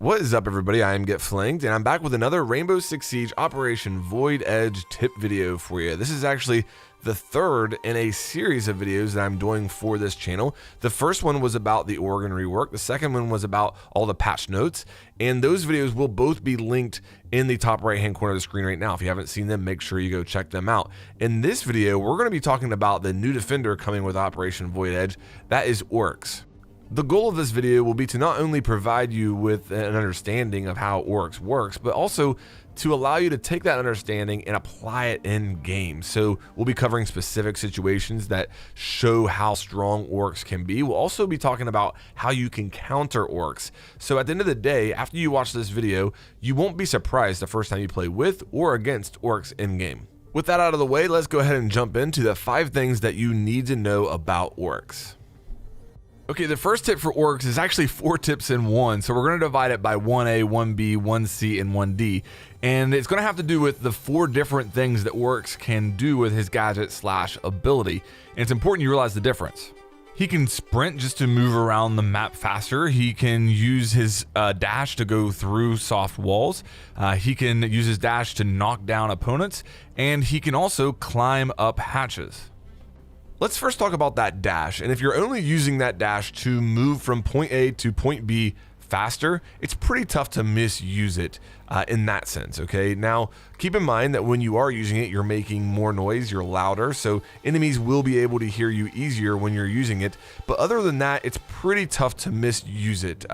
What is up, everybody? I am Get Flanked, and I'm back with another Rainbow Six Siege Operation Void Edge tip video for you. This is actually the third in a series of videos that I'm doing for this channel. The first one was about the Oregon rework. The second one was about all the patch notes, and those videos will both be linked in the top right hand corner of the screen right now. If you haven't seen them, make sure you go check them out. In this video, we're going to be talking about the new defender coming with Operation Void Edge. That is Oryx. The goal of this video will be to not only provide you with an understanding of how Oryx works, but also to allow you to take that understanding and apply it in game. So we'll be covering specific situations that show how strong Oryx can be. We'll also be talking about how you can counter Oryx. So at the end of the day, after you watch this video, you won't be surprised the first time you play with or against Oryx in game. With that out of the way, let's go ahead and jump into the 5 things that you need to know about Oryx. Okay, the first tip for Oryx is actually 4 tips in one, so we're going to divide it by 1A, 1B, 1C, and 1D, and it's going to have to do with the 4 different things that Oryx can do with his gadget / ability, and it's important you realize the difference. He can sprint just to move around the map faster. He can use his dash to go through soft walls. He can use his dash to knock down opponents, and he can also climb up hatches. Let's first talk about that dash, and if you're only using that dash to move from point A to point B faster, it's pretty tough to misuse it in that sense, okay? Now, keep in mind that when you are using it, you're making more noise, you're louder, so enemies will be able to hear you easier when you're using it, but other than that, it's pretty tough to misuse it.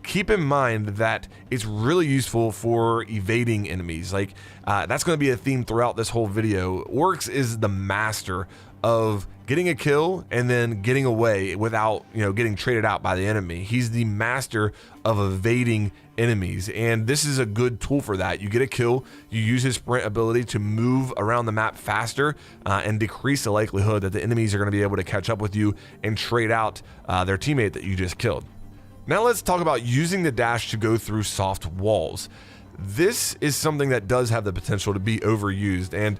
Keep in mind that it's really useful for evading enemies. Like, that's going to be a theme throughout this whole video. Oryx is the master of getting a kill and then getting away without, getting traded out by the enemy. He's the master of evading enemies, and this is a good tool for that. You get a kill, you use his sprint ability to move around the map faster and decrease the likelihood that the enemies are going to be able to catch up with you and trade out their teammate that you just killed. Now let's talk about using the dash to go through soft walls. This is something that does have the potential to be overused, and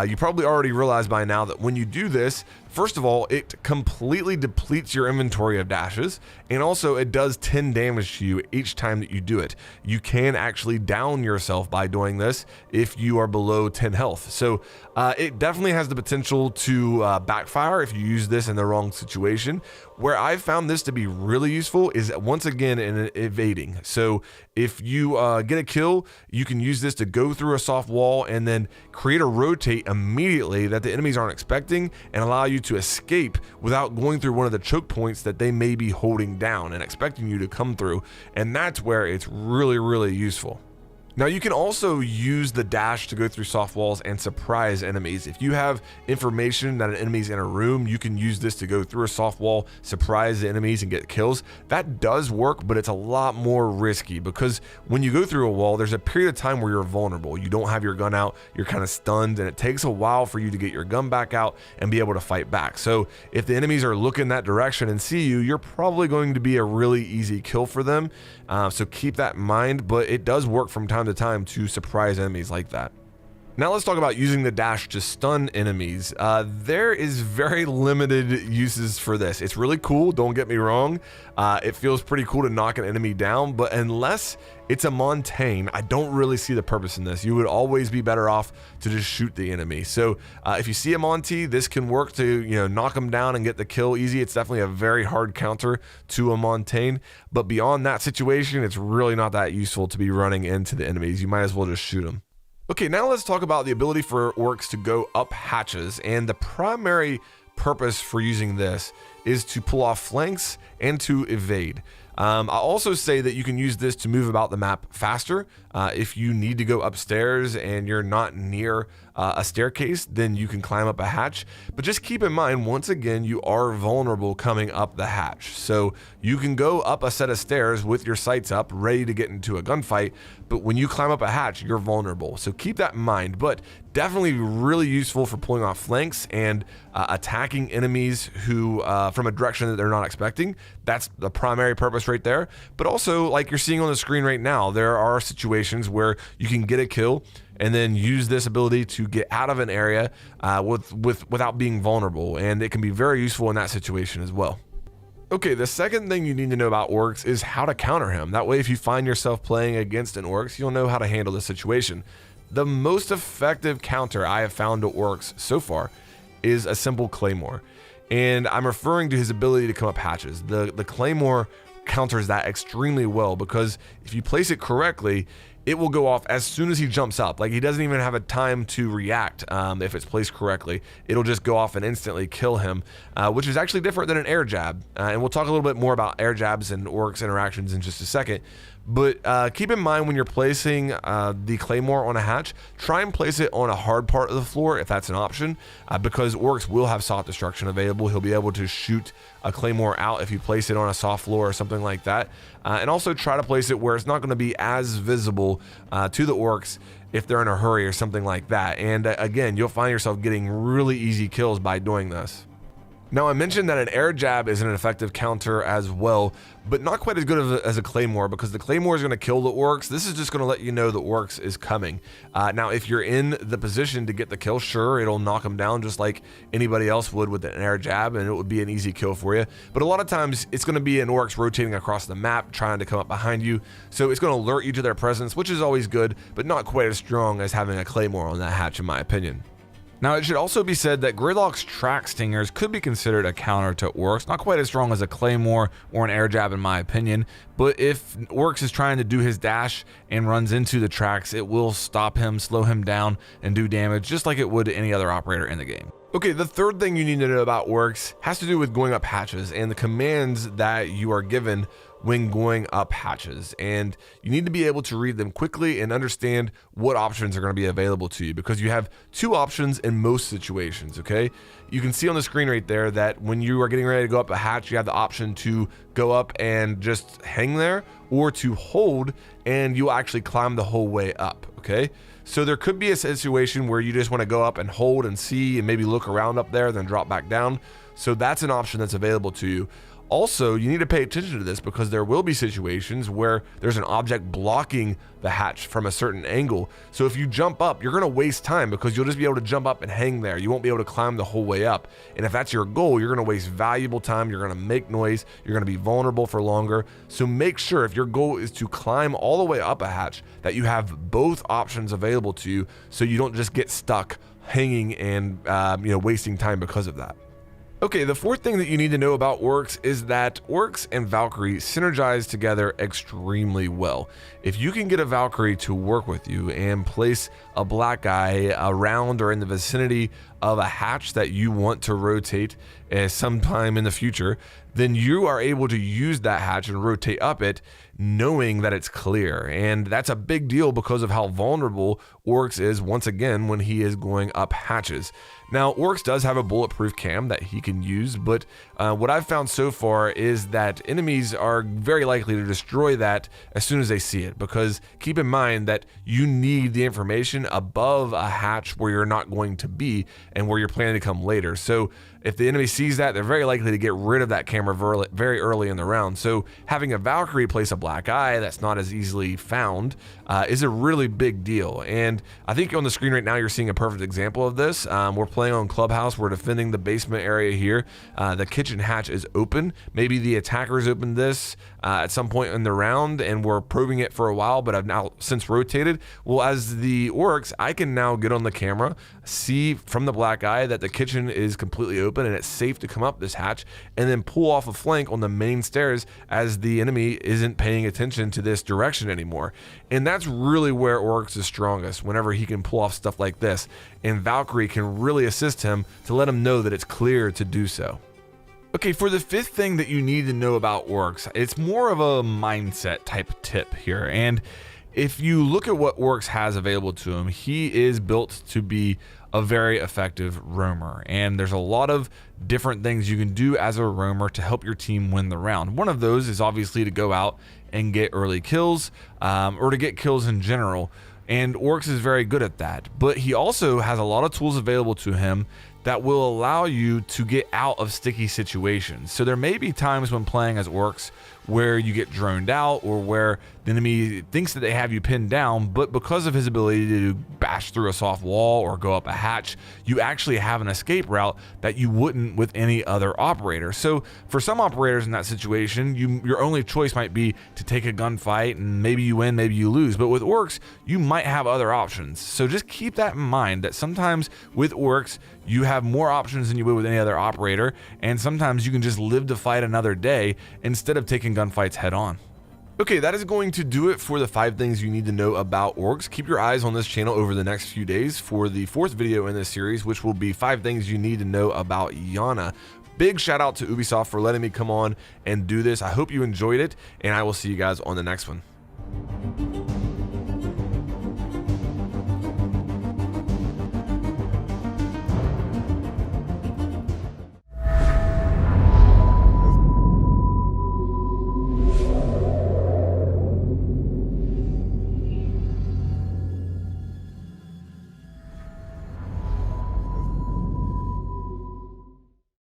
you probably already realized by now that when you do this, first of all, it completely depletes your inventory of dashes, and also it does 10 damage to you each time that you do it. You can actually down yourself by doing this if you are below 10 health. So it definitely has the potential to backfire if you use this in the wrong situation. Where I've found this to be really useful is once again in evading. So if you get a kill, you can use this to go through a soft wall and then create a rotate immediately that the enemies aren't expecting and allow you to escape without going through one of the choke points that they may be holding down and expecting you to come through. And that's where it's really, really useful. Now you can also use the dash to go through soft walls and surprise enemies. If you have information that an enemy's in a room, you can use this to go through a soft wall, surprise the enemies and get kills. That does work, but it's a lot more risky because when you go through a wall, there's a period of time where you're vulnerable. You don't have your gun out, you're kind of stunned, and it takes a while for you to get your gun back out and be able to fight back. So if the enemies are looking that direction and see you, you're probably going to be a really easy kill for them. So keep that in mind, but it does work from time to time to surprise enemies like that. Now let's talk about using the dash to stun enemies. There is very limited uses for this. It's really cool, don't get me wrong. It feels pretty cool to knock an enemy down, but unless it's a Montaigne, I don't really see the purpose in this. You would always be better off to just shoot the enemy. So if you see a Monty, this can work to knock them down and get the kill easy. It's definitely a very hard counter to a Montaigne, but beyond that situation, it's really not that useful to be running into the enemies. You might as well just shoot them. Okay, now let's talk about the ability for Oryx to go up hatches, and the primary purpose for using this is to pull off flanks and to evade. I'll also say that you can use this to move about the map faster. If you need to go upstairs and you're not near a staircase, then you can climb up a hatch. But just keep in mind, once again, you are vulnerable coming up the hatch. So you can go up a set of stairs with your sights up, ready to get into a gunfight. But when you climb up a hatch, you're vulnerable. So keep that in mind. But definitely really useful for pulling off flanks and attacking enemies who from a direction that they're not expecting. That's the primary purpose right there. But also, like you're seeing on the screen right now, there are situations where you can get a kill and then use this ability to get out of an area without being vulnerable, and it can be very useful in that situation as well. Okay, the second thing you need to know about Oryx is how to counter him. That way, if you find yourself playing against an Oryx, you'll know how to handle the situation. The most effective counter I have found to Oryx so far is a simple Claymore. And I'm referring to his ability to come up hatches. The Claymore counters that extremely well because if you place it correctly, it will go off as soon as he jumps up. Like, he doesn't even have a time to react if it's placed correctly. It'll just go off and instantly kill him, which is actually different than an air jab. And we'll talk a little bit more about air jabs and Oryx interactions in just a second. But keep in mind when you're placing the Claymore on a hatch, try and place it on a hard part of the floor if that's an option, because Oryx will have soft destruction available. He'll be able to shoot a Claymore out if you place it on a soft floor or something like that. And also try to place it where it's not going to be as visible to the Oryx if they're in a hurry or something like that. And again, you'll find yourself getting really easy kills by doing this. Now, I mentioned that an air jab is an effective counter as well, but not quite as good as a Claymore, because the Claymore is going to kill the Oryx. This is just going to let you know the Oryx is coming. Now, if you're in the position to get the kill, sure, it'll knock him down just like anybody else would with an air jab, and it would be an easy kill for you. But a lot of times, it's going to be an Oryx rotating across the map, trying to come up behind you, so it's going to alert you to their presence, which is always good, but not quite as strong as having a Claymore on that hatch, in my opinion. Now, it should also be said that Gridlock's track stingers could be considered a counter to Oryx, not quite as strong as a Claymore or an air jab in my opinion, but if Oryx is trying to do his dash and runs into the tracks, it will stop him, slow him down, and do damage just like it would to any other operator in the game. Okay, the third thing you need to know about Oryx has to do with going up hatches and the commands that you are given when going up hatches, and you need to be able to read them quickly and understand what options are going to be available to you, because you have two options in most situations. Okay, you can see on the screen right there that when you are getting ready to go up a hatch, you have the option to go up and just hang there, or to hold and you'll actually climb the whole way up. Okay, so there could be a situation where you just want to go up and hold and see and maybe look around up there, then drop back down. So that's an option that's available to you. Also, you need to pay attention to this, because there will be situations where there's an object blocking the hatch from a certain angle. So if you jump up, you're going to waste time, because you'll just be able to jump up and hang there. You won't be able to climb the whole way up. And if that's your goal, you're going to waste valuable time. You're going to make noise. You're going to be vulnerable for longer. So make sure, if your goal is to climb all the way up a hatch, that you have both options available to you, so you don't just get stuck hanging and wasting time because of that. Okay, the fourth thing that you need to know about Oryx is that Oryx and Valkyrie synergize together extremely well. If you can get a Valkyrie to work with you and place a black guy around or in the vicinity of a hatch that you want to rotate sometime in the future, then you are able to use that hatch and rotate up it, knowing that it's clear. And that's a big deal because of how vulnerable Oryx is, once again, when he is going up hatches. Now, Oryx does have a bulletproof cam that he can use, but what I've found so far is that enemies are very likely to destroy that as soon as they see it, because keep in mind that you need the information above a hatch where you're not going to be and where you're planning to come later. So if the enemy sees that, they're very likely to get rid of that camera very early in the round. So having a Valkyrie place a black eye that's not as easily found is a really big deal. And I think on the screen right now, you're seeing a perfect example of this. We're playing on Clubhouse. We're defending the basement area here. The kitchen hatch is open. Maybe the attackers opened this at some point in the round and we're probing it for a while, but I've now since rotated. Well, as the Oryx, I can now get on the camera, see from the black eye that the kitchen is completely open and it's safe to come up this hatch, and then pull off a flank on the main stairs as the enemy isn't paying attention to this direction anymore. And that's really where Oryx is strongest, whenever he can pull off stuff like this, and Valkyrie can really assist him to let him know that it's clear to do so. Okay, for the fifth thing that you need to know about Oryx, it's more of a mindset type tip here. And if you look at what Oryx has available to him, he is built to be a very effective roamer. And there's a lot of different things you can do as a roamer to help your team win the round. One of those is obviously to go out and get early kills, or to get kills in general. And Oryx is very good at that. But he also has a lot of tools available to him that will allow you to get out of sticky situations. So there may be times when playing as Oryx where you get droned out or where the enemy thinks that they have you pinned down, but because of his ability to bash through a soft wall or go up a hatch, you actually have an escape route that you wouldn't with any other operator. So for some operators in that situation, your only choice might be to take a gunfight, and maybe you win, maybe you lose. But with Oryx, you might have other options. So just keep that in mind, that sometimes with Oryx, you have more options than you would with any other operator, and sometimes you can just live to fight another day instead of taking gunfights head on. Okay, that is going to do it for the 5 things you need to know about Oryx. Keep your eyes on this channel over the next few days for the 4th video in this series, which will be 5 things you need to know about Yana. Big shout out to Ubisoft for letting me come on and do this. I hope you enjoyed it, and I will see you guys on the next one.